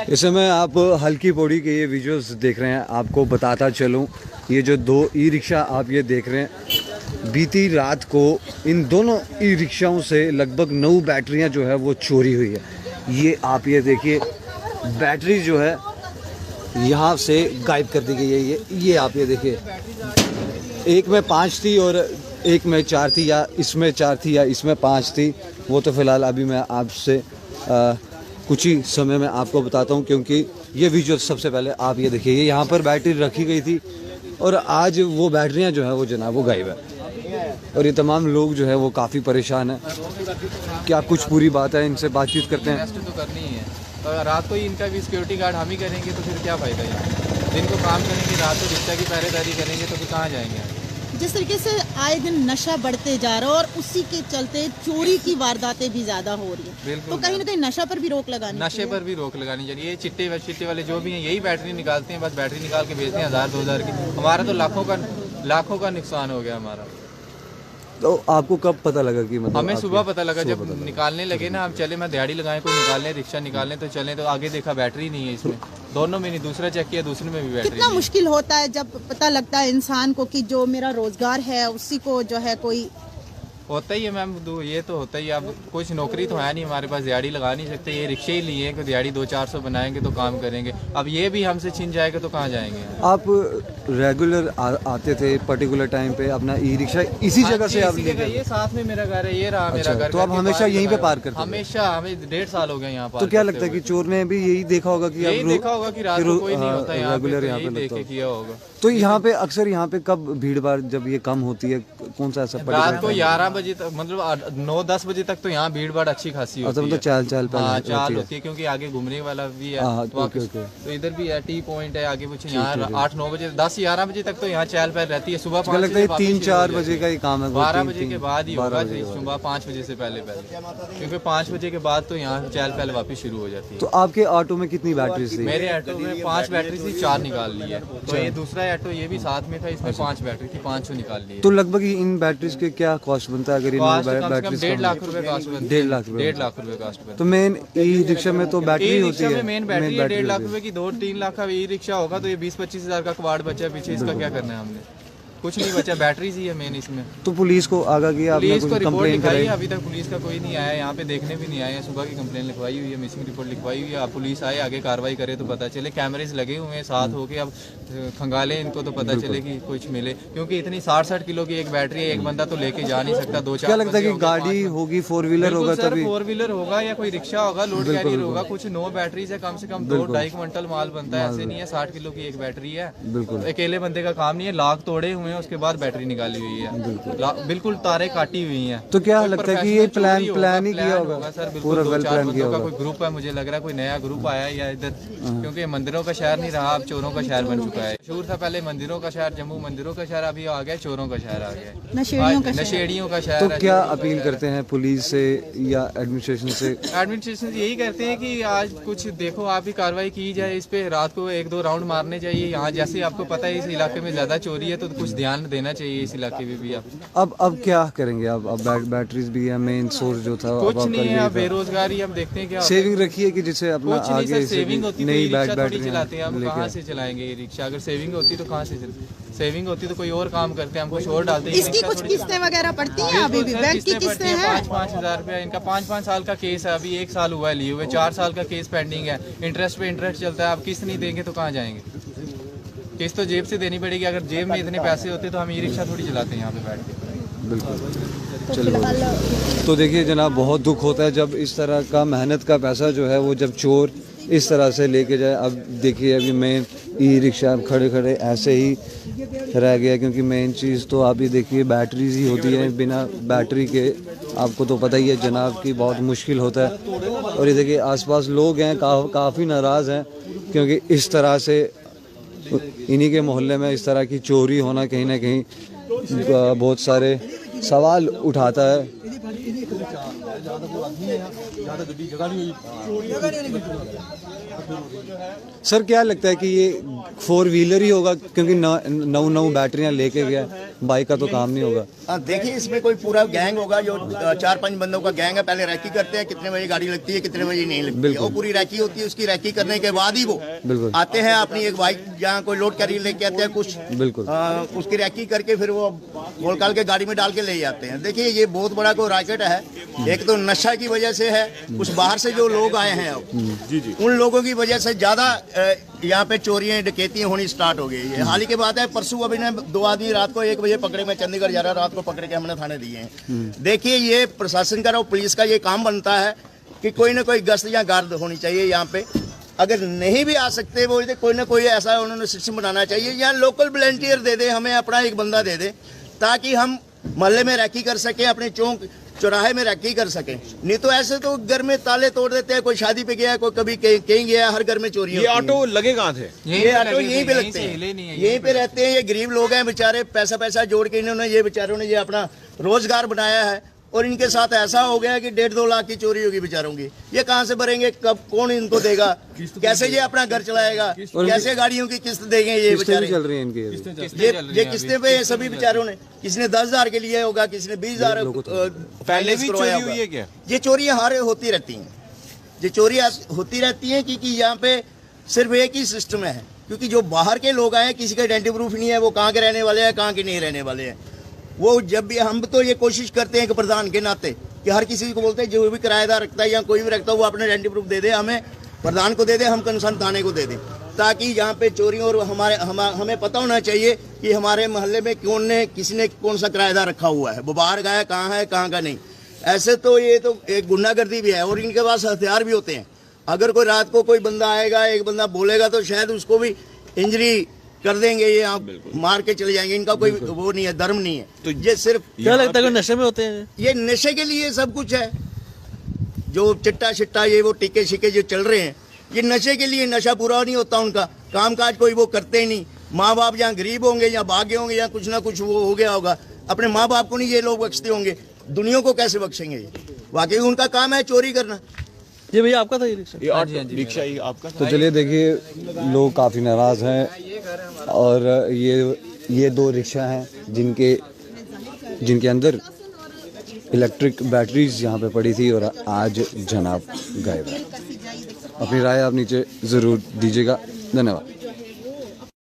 इस समय आप हल्की पौड़ी के ये विजुअल्स देख रहे हैं। आपको बताता चलूं, ये जो दो ई रिक्शा आप ये देख रहे हैं, बीती रात को इन दोनों ई रिक्शाओं से लगभग 9 बैटरियां जो है वो चोरी हुई है। ये आप ये देखिए, बैटरी जो है यहाँ से गायब कर दी गई है। ये आप ये देखिए, एक में 5 थी और एक में 4 थी, या इसमें 4 थी या इसमें 5 थी। वो तो फ़िलहाल अभी मैं आपसे कुछ ही समय में आपको बताता हूँ, क्योंकि ये विजुअल सबसे पहले आप ये देखिए, ये यहाँ पर बैटरी रखी गई थी और आज वो बैटरियाँ जो है वो जनाब वो गायब है। और ये तमाम लोग जो है वो काफ़ी परेशान हैं। क्या कुछ पूरी बात है, इनसे बातचीत करते हैं। तो करनी ही है, तो रात को ही इनका भी सिक्योरिटी गार्ड हम ही करेंगे तो फिर क्या फ़ायदा है। दिन को काम करेंगे, रात को रिक्शा की पहरेदारी करेंगे तो फिर कहाँ जाएंगे। जिस तरीके से आए दिन नशा बढ़ते जा रहा है और उसी के चलते चोरी की वारदातें भी ज्यादा हो रही है, तो कहीं ना कहीं नशा पर भी रोक लगानी चाहिए। नशे पर भी रोक लगानी चाहिए। ये चिट्टे वाले जो भी हैं यही बैटरी निकालते हैं, बस बैटरी निकाल के बेचते हैं 1000-2000 की। हमारा तो लाखों का नुकसान हो गया हमारा। तो आपको कब पता लगा कि मतलब? हमें सुबह पता लगा, जब निकालने लगे ना, हम चले, मैं दिहाड़ी लगाए कोई निकालने, रिक्शा निकालने तो चले, तो आगे देखा बैटरी नहीं है इसमें, दोनों में नहीं। दूसरा चेक किया, दूसरे में भी बैटरी। कितना मुश्किल होता है जब पता लगता है इंसान को कि जो मेरा रोजगार है उसी को जो है कोई होता ही है मैम, ये तो होता ही है। अब कुछ नौकरी तो है नहीं हमारे पास, दिहाड़ी लगा नहीं सकते। ये रिक्शे ही लिए कि दिहाड़ी 200-400 बनाएंगे तो काम करेंगे। अब ये भी हमसे छिन जाएगा तो कहाँ जाएंगे। आप रेगुलर आते थे पर्टिकुलर टाइम पे अपना ई रिक्शा इसी जगह से आप लेके? ये साथ में मेरा घर है, ये रहा मेरा घर। तो आप हमेशा यहीं पे पार्क करते? हमेशा, हमें 1.5 साल हो गए यहाँ पर। तो क्या लगता है कि चोर ने भी यही देखा होगा कि यही देखा होगा कि रात को कोई नहीं होता यहाँ पे, रेगुलर यहाँ पे देख के किया होगा। तो यहाँ पे अक्सर यहाँ पे कब भीड़ भाड़ जब ये कम होती है, कौन सा ऐसा? रात को 11 बजे तक, मतलब 9-10 बजे तक तो यहाँ भीड़ भाड़ अच्छी खासी होती है। मतलब चाल चाल होती है, क्योंकि आगे घूमने वाला भी है। तो इधर भी है, टी पॉइंट है आगे कुछ। यहाँ 8-9 बजे, 10-11 बजे तक तो यहाँ चहल पहल रहती है। सुबह 5 लगता है 3-4 बजे का ही काम है, 12 बजे के बाद ही होगा, सुबह 5 बजे से पहले, क्योंकि 5 बजे के बाद तो यहाँ चहल पहल वापस शुरू हो जाती है। तो आपके ऑटो में कितनी बैटरी थी? मेरे ऑटो में 5 बैटरी थी, 4 निकाल ली है। तो ये दूसरा ऑटो ये भी साथ में था, इसमें 5 बैटरी थी, 500 निकाल ली है। तो लगभग इन बैटरीज के क्या कॉस्ट बनता है अगर इन बैटरी? 1.5 लाख रुपए कॉस्ट बनता है। 1.5 लाख रुपए? 1.5 लाख रुपए कॉस्ट बनता है। तो मेन ई रिक्शा में तो बैटरी होती है, मेन बैटरी 1.5 लाख रुपए की। 2-3 लाख का ई रिक्शा होगा तो ये 20-25 हजार का कबाड़ बचा है पीछे। इसका क्या करना है हमने? कुछ नहीं बचा, बैटरीज ही है मेन इसमें। तो पुलिस को आगा किया? पुलिस को रिपोर्ट लिखाई है, अभी तक पुलिस का कोई नहीं आया, यहाँ पे देखने भी नहीं आए हैं। सुबह की कंप्लेन लिखवाई हुई है, मिसिंग रिपोर्ट लिखवाई हुई है। अब पुलिस आए, आगे कार्रवाई करे तो पता चले। कैमरेज लगे हुए हैं साथ होके, अब खंगाले इनको तो पता चले कि कुछ मिले, क्योंकि इतनी 60-60 किलो की एक बैटरी है, एक बंदा तो लेके जा नहीं सकता। 2-4 क्या लगता है कि गाड़ी होगी 4 व्हीलर होगा तभी? 4 व्हीलर होगा या कोई रिक्शा होगा, लोड कैरियर होगा। कुछ 9 बैटरीज है, कम से कम 2-2.5 क्विंटल माल बनता है। ऐसे नहीं है 60 किलो की एक बैटरी है, अकेले बंदे का काम नहीं है। लाख तोड़े हुए हैं, उसके बाद बैटरी निकाली हुई है, बिल्कुल तारे काटी हुई हैं। तो क्या लगता है कि ये प्लान ही किया होगा सर? पूरा वेल प्लान किया होगा। कोई ग्रुप है, मुझे लग रहा है कोई नया ग्रुप आया है या इधर, क्योंकि मंदिरों का शहर नहीं रहा, अब चोरों का शहर बन चुका है। मशहूर था पहले मंदिरों का शहर, जम्मू मंदिरों का शहर, अभी आ गया चोरों का शहर, आ गया नशेड़ियों का शहर। तो क्या अपील करते हैं पुलिस से या एडमिनिस्ट्रेशन से? एडमिनिस्ट्रेशन यही करते हैं कि आज कुछ देखो, आप ही कार्रवाई की जाए इस पे। रात को 1-2 राउंड मारने चाहिए यहाँ, जैसे आपको पता है इस इलाके में ज्यादा चोरी है, तो कुछ ध्यान देना चाहिए इस इलाके में भी। अब क्या करेंगे? अब बैटरीज भी है, मेन सोर्स जो था कुछ नहीं है, बेरोजगारी। हम देखते हैं क्या सेविंग रखी है कि जिससे अपना आगे सेविंग होती तो रिक्शा थोड़ी चलाते हैं हम, कहाँ से चलाएंगे ये रिक्शा? अगर सेविंग होती तो कहाँ से सेविंग होती तो कोई और काम करते हैं, हम कुछ और डालते हैं। इसकी कुछ किस्तें वगैरह पड़ती हैं अभी भी? बैंक की किस्तें हैं 5-5 हजार रुपया। इनका 5-5 साल का केस है, अभी 1 साल हुआ है लिए हुए, 4 साल का केस पेंडिंग है। इंटरेस्ट पे इंटरेस्ट चलता है। अब किस्त नहीं देंगे तो कहाँ जाएंगे? किस्त तो जेब से देनी पड़ेगी। अगर जेब में इतने पैसे होते तो हम ई रिक्शा थोड़ी चलाते हैं यहाँ पे बैठ के। बिल्कुल। चलो, तो देखिए जनाब, बहुत दुख होता है जब इस तरह का मेहनत का पैसा जो है वो जब चोर इस तरह से लेके जाए। अब देखिए, अभी मेन ई रिक्शा खड़े खड़े ऐसे ही रह गया, क्योंकि मेन चीज़ तो आप ये देखिए बैटरीज ही होती है। बिना बैटरी के आपको तो पता ही है जनाब कि बहुत मुश्किल होता है। और ये देखिए आसपास लोग हैं काफ़ी नाराज़ हैं, क्योंकि इस तरह से इन्हीं के मोहल्ले में इस तरह की चोरी होना कहीं ना कहीं बहुत सारे सवाल उठाता है। सर क्या लगता है कि ये 4 व्हीलर ही होगा, क्योंकि 9 बैटरियां लेके गया, बाइक का तो काम नहीं होगा। देखिए इसमें कोई पूरा गैंग होगा जो 4-5 बंदों का गैंग है। पहले रैकी करते हैं, कितने बजे गाड़ी लगती है, कितने बजे नहीं लगती है, वो पूरी रैकी होती है। उसकी रैकी करने के बाद ही वो आते हैं, अपनी एक बाइक जहाँ कोई लोड कैरियर लेके आते हैं कुछ, बिल्कुल उसकी रैकी करके फिर वो निकाल के गाड़ी में डाल के ले जाते हैं। देखिए ये बहुत बड़ा कोई रैकेट है। एक तो नशा की वजह से है, कुछ बाहर से जो लोग आए हैं अब उन लोगों की वजह से ज्यादा यहाँ पे चोरियां डकैतियां होनी स्टार्ट हो गई है। हाल ही की बात है, परसों अभी ने 2 आदमी रात को 1 बजे पकड़े, मैं चंडीगढ़ जा रहा, रात को पकड़ के हमने थाने दिए हैं। देखिए ये प्रशासन का और पुलिस का ये काम बनता है कि कोई ना कोई गश्त या गार्ड होनी चाहिए यहाँ पे। अगर नहीं भी आ सकते वो कोई ना कोई ऐसा उन्होंने सिस्टम बनाना चाहिए, या लोकल वॉलंटियर दे दे, हमें अपना एक बंदा दे दे, ताकि हम मोहल्ले में रैकी कर सके, अपने चौक चौराहे में रैकी कर सके। नहीं तो ऐसे तो घर में ताले तोड़ देते हैं, कोई शादी पे गया, कोई कभी कहीं गया, हर घर में चोरी होती है। ये ऑटो लगे कहाँ थे? ये ऑटो यहीं पे लगते हैं, यहीं पे रहते हैं। ये गरीब लोग हैं बेचारे, पैसा जोड़ के इन्होंने ये बेचारों ने ये अपना रोजगार बनाया है, और इनके साथ ऐसा हो गया कि 1.5-2 लाख की चोरी होगी बेचारों की। ये कहाँ से भरेंगे, कब कौन इनको देगा, कैसे ये अपना घर चलाएगा, कैसे गाड़ियों की किस्त देंगे ये बेचारे चल रही है इनकी ये किस्तें पे सभी बेचारों ने, किसी ने 10,000 के लिए होगा, किसी ने 20,000 पहले भी चोरी हुई है क्या? ये चोरियां हर होती रहती हैं, ये चोरियां होती रहती हैं क्योंकि यहाँ पे सिर्फ एक ही सिस्टम है। क्योंकि जो बाहर के लोग आए, किसी का आइडेंटिटी प्रूफ नहीं है, वो कहाँ के रहने वाले हैं, कहाँ के नहीं रहने वाले हैं। वो जब भी हम तो ये कोशिश करते हैं कि प्रधान के नाते कि हर किसी को बोलते हैं जो भी किराएदार रखता है या कोई भी रखता है वो अपने आइडेंटिटी प्रूफ दे दे, हमें प्रधान को दे दे, हम कंसर्न थाने को दे दें, ताकि यहाँ पे चोरी और हमें पता होना चाहिए कि हमारे मोहल्ले में किसी ने कौन सा किराएदार रखा हुआ है, वो बाहर गया कहाँ है कहाँ का नहीं। ऐसे तो ये तो एक गुंडागर्दी भी है, और इनके पास हथियार भी होते हैं। अगर कोई रात को कोई बंदा आएगा, एक बंदा बोलेगा तो शायद उसको भी इंजरी कर देंगे, ये आप मार के चले जाएंगे। इनका कोई वो नहीं है, धर्म नहीं है। तो ये सिर्फ क्या लगता है नशे में होते हैं? ये नशे के लिए सब कुछ है। जो चिट्टा शिट्टा ये वो टीके शिके जो चल रहे हैं, ये नशे के लिए। नशा पूरा नहीं होता उनका, कामकाज कोई वो करते ही नहीं। माँ बाप यहाँ गरीब होंगे या भागे होंगे या कुछ ना कुछ वो हो गया होगा, अपने माँ बाप को नहीं ये लोग बख्शते होंगे, दुनिया को कैसे बख्शेंगे? ये वाकई उनका काम है चोरी करना। ये भैया आपका था ये रिक्शा? रिक्शा ही आपका था? तो चलिए देखिए, लोग काफ़ी नाराज़ हैं, और ये 2 रिक्शा हैं जिनके अंदर इलेक्ट्रिक बैटरीज यहाँ पे पड़ी थी, और आज जनाब गायब है। अपनी राय आप नीचे ज़रूर दीजिएगा। धन्यवाद।